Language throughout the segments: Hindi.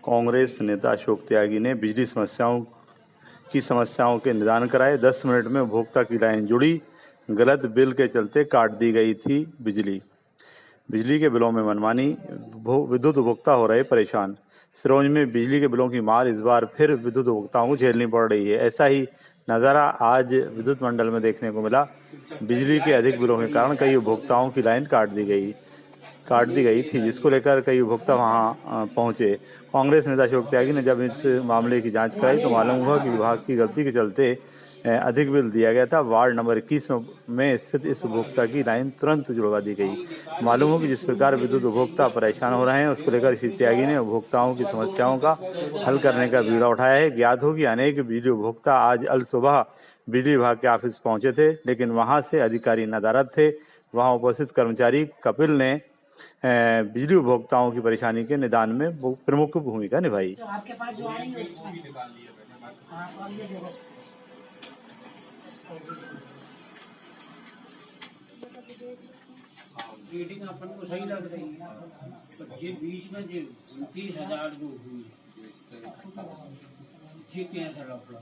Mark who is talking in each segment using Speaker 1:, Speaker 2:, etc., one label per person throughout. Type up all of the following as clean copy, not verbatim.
Speaker 1: कांग्रेस नेता अशोक त्यागी ने बिजली समस्याओं के निदान कराए। 10 मिनट में उपभोक्ता की लाइन जुड़ी। गलत बिल के चलते काट दी गई थी बिजली के बिलों में मनमानी। विद्युत उपभोक्ता हो रहे परेशान। सिरोंज में बिजली के बिलों की मार इस बार फिर विद्युत उपभोक्ताओं को झेलनी पड़ रही है। ऐसा ही नज़ारा आज विद्युत मंडल में देखने को मिला। बिजली के अधिक बिलों के कारण कई उपभोक्ताओं की लाइन काट दी गई थी, जिसको लेकर कई उपभोक्ता वहां पहुंचे। कांग्रेस नेता अशोक त्यागी ने जब इस मामले की जांच कराई तो मालूम हुआ कि विभाग की गलती के चलते अधिक बिल दिया गया था। वार्ड नंबर 21 में स्थित इस उपभोक्ता की लाइन तुरंत जुड़वा दी गई। मालूम हो कि जिस प्रकार विद्युत उपभोक्ता परेशान हो रहे हैं, उसको लेकर श्री त्यागी ने उपभोक्ताओं की समस्याओं का हल करने का बीड़ा उठाया है। ज्ञात हो कि अनेक बिजली उपभोक्ता आज अल सुबह बिजली विभाग के ऑफिस पहुंचे थे, लेकिन वहां से अधिकारी नदारद थे। वहां उपस्थित कर्मचारी कपिल ने बिजली उपभोक्ताओं की परेशानी के निदान में प्रमुख भूमिका निभाई।
Speaker 2: तो आपके पास जो आ रही है उसमें
Speaker 3: रेटिंग अपन को सही लग रही है। ये बीच में जो 29,000 जो हुई ये कैसा लफड़ा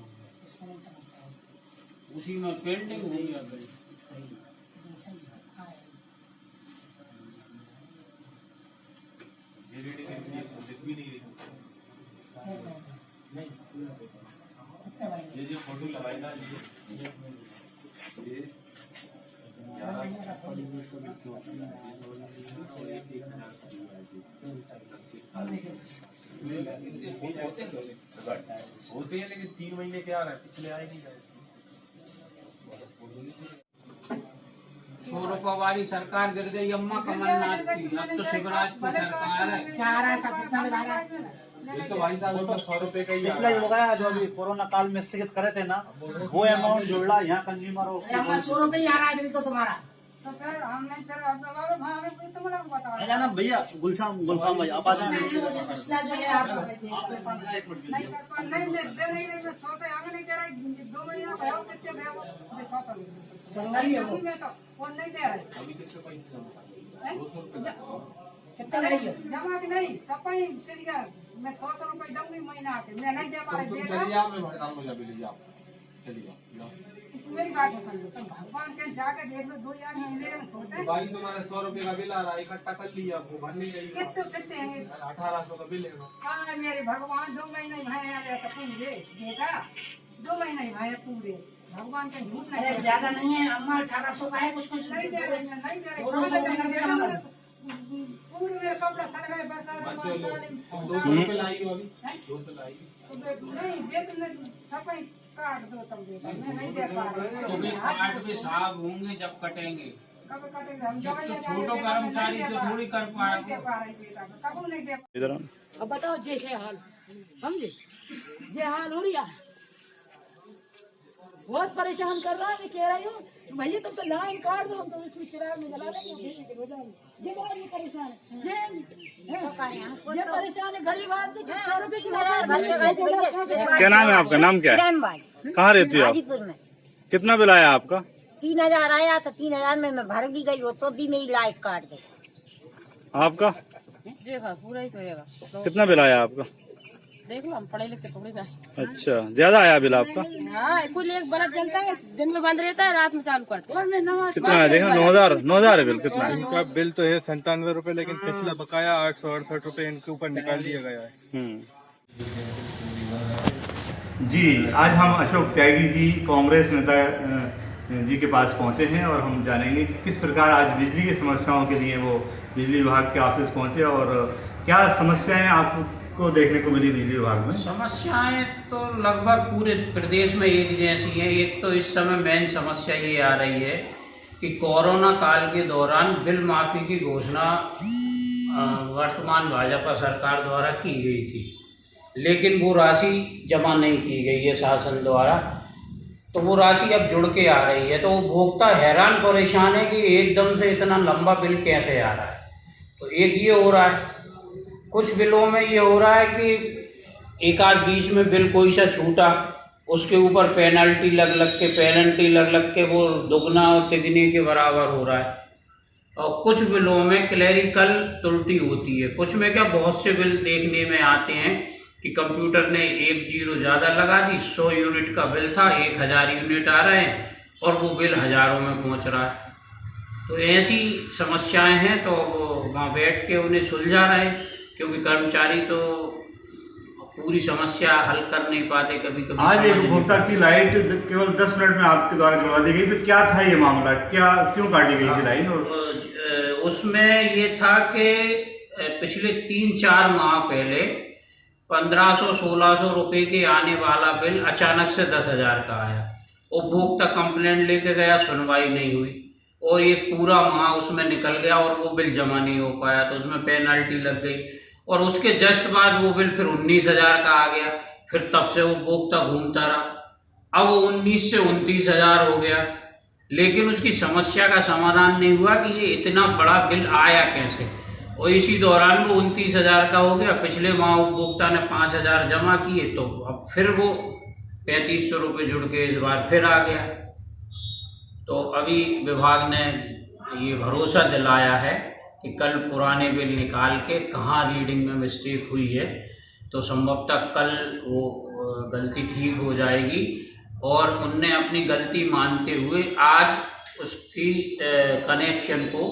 Speaker 3: उसी में पेंडिंग हो गया बिल।
Speaker 4: ये जो फोटो लगाई ना ये होते हैं, लेकिन 3 महीने क्या रहा है, पिछले आए नहीं रहे।
Speaker 3: 100 रुपये वाली सरकार गिर गई अम्मा कमलनाथ की। अब तो शिवराज की सरकार है।
Speaker 2: क्या आ रहा है, सब कितना मिला रहा है?
Speaker 4: ये तो भाई साहब वो तो 100 रुपए का ही
Speaker 5: पिछला जो गया जो अभी कोरोना काल में स्थगित करे थे ना, वो अमाउंट जुड़ा यहाँ कंज्यूमर हो।
Speaker 2: 100 रुपये ही आ रहा है बिल तो तुम्हारा।
Speaker 6: तो फिर हम नहीं फिर अब हमें कोई तुम लोग बताओ।
Speaker 5: जाना भैया गुलशाम भाई आप
Speaker 2: पिछला जो है आपको
Speaker 6: नहीं कर पा नहीं दे नहीं 100 से आगे नहीं दे रहा। 2 महीना भयो कितने भयो 100
Speaker 2: संगरी है वो।
Speaker 6: वो नहीं दे रहा
Speaker 4: अभी कितने पैसे जमा
Speaker 2: कितना नहीं है
Speaker 6: जमा की नहीं सफाई चली गया। मैं 100 रुपये दूंगी महीना के। मैं नहीं दे पा रही
Speaker 4: चलिए आप मैं भरता हूं, लीजिए आप चलिए।
Speaker 6: मेरी बात है समझो। तुम भगवान के जाके देख लो 2 यार महीने में सोते हैं।
Speaker 4: भाई तुम्हारे 100 रुपए का बिल आ रहा है, इकट्ठा कर लिया, वो भरने गई
Speaker 6: कितने हैं
Speaker 4: 1800 का बिल है।
Speaker 6: हाँ मेरे भगवान 2 महीने भाई आ गया तो पूरे बेटा 2 महीने भाई पूरे भगवान का झूठ नहीं।
Speaker 2: ज्यादा नहीं है अम्मा, 1800 का है कुछ
Speaker 6: नहीं दे रहे नहीं दे
Speaker 2: रहे।
Speaker 6: पूरे मेरे कपड़ा सड़ गए बरसात
Speaker 4: 200 रुपए लाई हो अभी 200 लाई
Speaker 6: नहीं दे तुमने सफाई काट दो तुम बेटा। मैं नहीं दे पा
Speaker 3: तो भी काट भी साहब होंगे जब कटेंगे।
Speaker 6: कब कटेंगे हम जब
Speaker 3: छोटो कर्मचारी तो थोड़ी कर
Speaker 6: नहीं दे पा रही बेटा कब नहीं दे।
Speaker 1: इधर
Speaker 2: अब बताओ जे है हाल समझे जे हाल हो रहा है। बहुत परेशान कर रहा है। मैं कह रही हूँ भैया तुम तो लाइन काट दो, हम तो इसमें चिराग में जला देंगे। ये परेशान है, ये परेशान है गरीब आदमी। 100 रुपए की
Speaker 1: क्या नाम है आपका? नाम क्या है? कहाँ रहती हो आप?
Speaker 7: हाजीपुर में।
Speaker 1: कितना बिल आया आपका?
Speaker 7: 3000 आया था। 3000 में मैं भर भी गई, वो तो भी मेरी लाइट काट गई।
Speaker 1: आपका
Speaker 8: देखा पूरा ही करेगा।
Speaker 1: कितना बिल आया आपका?
Speaker 8: देख लो हम पढ़े लिखे थोड़ी ना।
Speaker 1: अच्छा, ज्यादा आया बिल आपका?
Speaker 8: हाँ कुल एक बल्ब जलता है, दिन में बंद रहता है, रात में चालू करते हैं।
Speaker 1: कितना है देखना? 9,000 है बिल। कितना है?
Speaker 9: इनका बिल तो है 97 रुपए, लेकिन पिछला बकाया 868 रुपए इनके ऊपर निकाल दिया गया है।
Speaker 1: जी, आज हम अशोक त्यागी जी कांग्रेस नेता जी के पास पहुंचे हैं और हम जानेंगे कि किस प्रकार आज बिजली की समस्याओं के लिए वो बिजली विभाग के ऑफिस पहुंचे और क्या समस्याएं आपको देखने को मिली बिजली विभाग में।
Speaker 3: समस्याएं तो लगभग पूरे प्रदेश में एक जैसी हैं। एक तो इस समय मेन समस्या ये आ रही है कि कोरोना काल के दौरान बिल माफ़ी की घोषणा वर्तमान भाजपा सरकार द्वारा की गई थी, लेकिन वो राशि जमा नहीं की गई है शासन द्वारा। तो वो राशि अब जुड़ के आ रही है, तो उपभोक्ता हैरान परेशान है कि एकदम से इतना लंबा बिल कैसे आ रहा है। तो एक ये हो रहा है। कुछ बिलों में ये हो रहा है कि एक आध बीच में बिल कोई सा छूटा, उसके ऊपर पेनल्टी लग के वो दुगना और तिगने के बराबर हो रहा है। और कुछ बिलों में क्लैरिकल त्रुटि होती है। कुछ में क्या बहुत से बिल देखने में आते हैं कि कंप्यूटर ने 1 जीरो ज़्यादा लगा दी, 100 यूनिट का बिल था 1000 यूनिट आ रहे हैं और वो बिल हज़ारों में पहुंच रहा है। तो ऐसी समस्याएं हैं, तो वो वहाँ बैठ के उन्हें सुलझा रहे हैं, क्योंकि कर्मचारी तो पूरी समस्या हल कर नहीं पाते कभी कभी।
Speaker 1: आज एक उपभोक्ता की लाइट केवल 10 मिनट में आपके द्वारा जुड़वा दी गई, तो क्या था ये मामला, क्यों काटी गई थी लाइन? और
Speaker 3: उसमें ये था कि पिछले 3-4 माह पहले 1500-1600 रुपये के आने वाला बिल अचानक से 10,000 का आया। उपभोक्ता कंप्लेंट लेके गया, सुनवाई नहीं हुई और एक पूरा माह उसमें निकल गया और वो बिल जमा नहीं हो पाया, तो उसमें पेनल्टी लग गई। और उसके जस्ट बाद वो बिल फिर 19,000 का आ गया। फिर तब से वो उपभोक्ता घूमता रहा। अब वो 19 से 29,000 हो गया, लेकिन उसकी समस्या का समाधान नहीं हुआ कि ये इतना बड़ा बिल आया कैसे। और इसी दौरान वो 29,000 का हो गया। पिछले माह उपभोक्ता ने 5,000 जमा किए, तो अब फिर वो 3500 रुपये जुड़ के इस बार फिर आ गया। तो अभी विभाग ने ये भरोसा दिलाया है कि कल पुराने बिल निकाल के कहाँ रीडिंग में मिस्टेक हुई है, तो संभवतः कल वो गलती ठीक हो जाएगी। और उनने अपनी गलती मानते हुए आज उसकी कनेक्शन को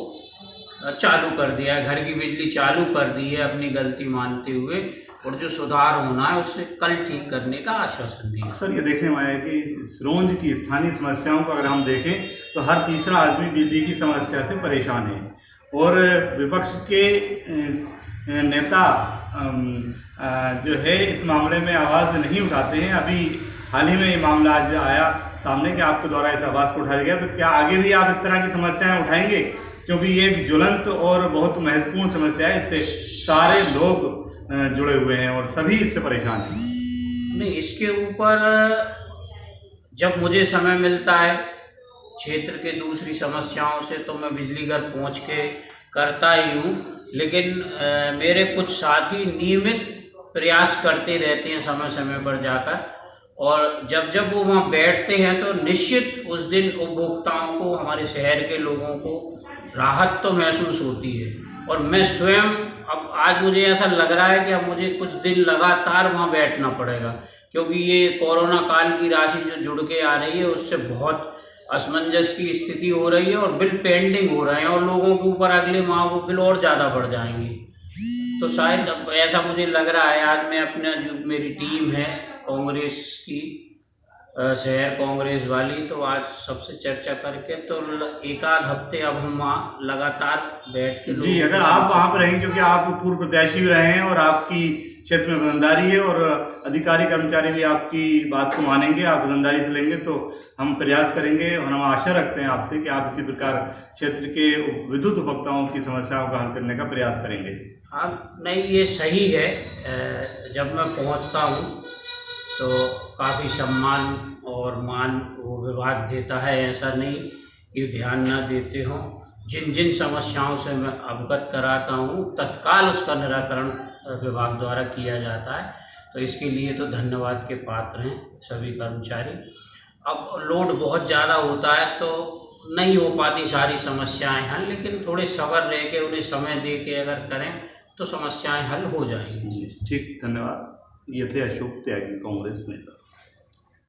Speaker 3: चालू कर दिया है, घर की बिजली चालू कर दी है अपनी गलती मानते हुए, और जो सुधार होना है उससे कल ठीक करने का आश्वासन दिया।
Speaker 1: अक्सर ये देखने में आया कि सिरोंज की स्थानीय समस्याओं को अगर हम देखें तो हर तीसरा आदमी बिजली की समस्या से परेशान है, और विपक्ष के नेता जो है इस मामले में आवाज़ नहीं उठाते हैं। अभी हाल ही में ये मामला आज आया सामने कि आपके द्वारा इस आवाज़ को उठाया गया, तो क्या आगे भी आप इस तरह की समस्याएं उठाएंगे? क्योंकि ये एक ज्वलंत और बहुत महत्वपूर्ण समस्या है, इससे सारे लोग जुड़े हुए हैं और सभी इससे परेशान हैं।
Speaker 3: नहीं, इसके ऊपर जब मुझे समय मिलता है क्षेत्र के दूसरी समस्याओं से, तो मैं बिजली घर पहुँच के करता ही हूँ। लेकिन मेरे कुछ साथी नियमित प्रयास करते रहते हैं समय समय पर जाकर, और जब जब वो वहाँ बैठते हैं तो निश्चित उस दिन उपभोक्ताओं को, हमारे शहर के लोगों को राहत तो महसूस होती है। और मैं स्वयं अब आज मुझे ऐसा लग रहा है कि अब मुझे कुछ दिन लगातार वहाँ बैठना पड़ेगा, क्योंकि ये कोरोना काल की राशि जो जुड़ के आ रही है उससे बहुत असमंजस की स्थिति हो रही है और बिल पेंडिंग हो रहे हैं, और लोगों के ऊपर अगले माह वो बिल और ज़्यादा बढ़ जाएंगे। तो शायद अब ऐसा मुझे लग रहा है, आज मैं अपना जो मेरी टीम है कांग्रेस की, शहर कांग्रेस वाली, तो आज सबसे चर्चा करके तो 1-आध हफ्ते अब हम वहाँ लगातार बैठ के
Speaker 1: जी, अगर आप वहाँ पर रहेंगे, क्योंकि आप पूर्व प्रत्याशी भी रहे हैं और आपकी क्षेत्र में वतनदारी है और अधिकारी कर्मचारी भी आपकी बात को मानेंगे, आप वतनदारी से लेंगे, तो हम प्रयास करेंगे और हम आशा रखते हैं आपसे कि आप इसी प्रकार क्षेत्र के विद्युत उपभोक्ताओं की समस्याओं का हल करने का प्रयास करेंगे।
Speaker 3: अब नहीं, ये सही है। जब मैं पहुँचता हूँ तो काफ़ी सम्मान और मान वो विभाग देता है, ऐसा नहीं कि ध्यान न देते हों। जिन जिन समस्याओं से मैं अवगत कराता हूँ तत्काल उसका निराकरण विभाग द्वारा किया जाता है, तो इसके लिए तो धन्यवाद के पात्र हैं सभी कर्मचारी। अब लोड बहुत ज़्यादा होता है तो नहीं हो पाती सारी समस्याएं हल, लेकिन थोड़े सब्र रह के उन्हें समय दे के अगर करें तो समस्याएं हल हो जाएंगी।
Speaker 1: ठीक, धन्यवाद। ये थे अशोक त्यागी, कांग्रेस नेता।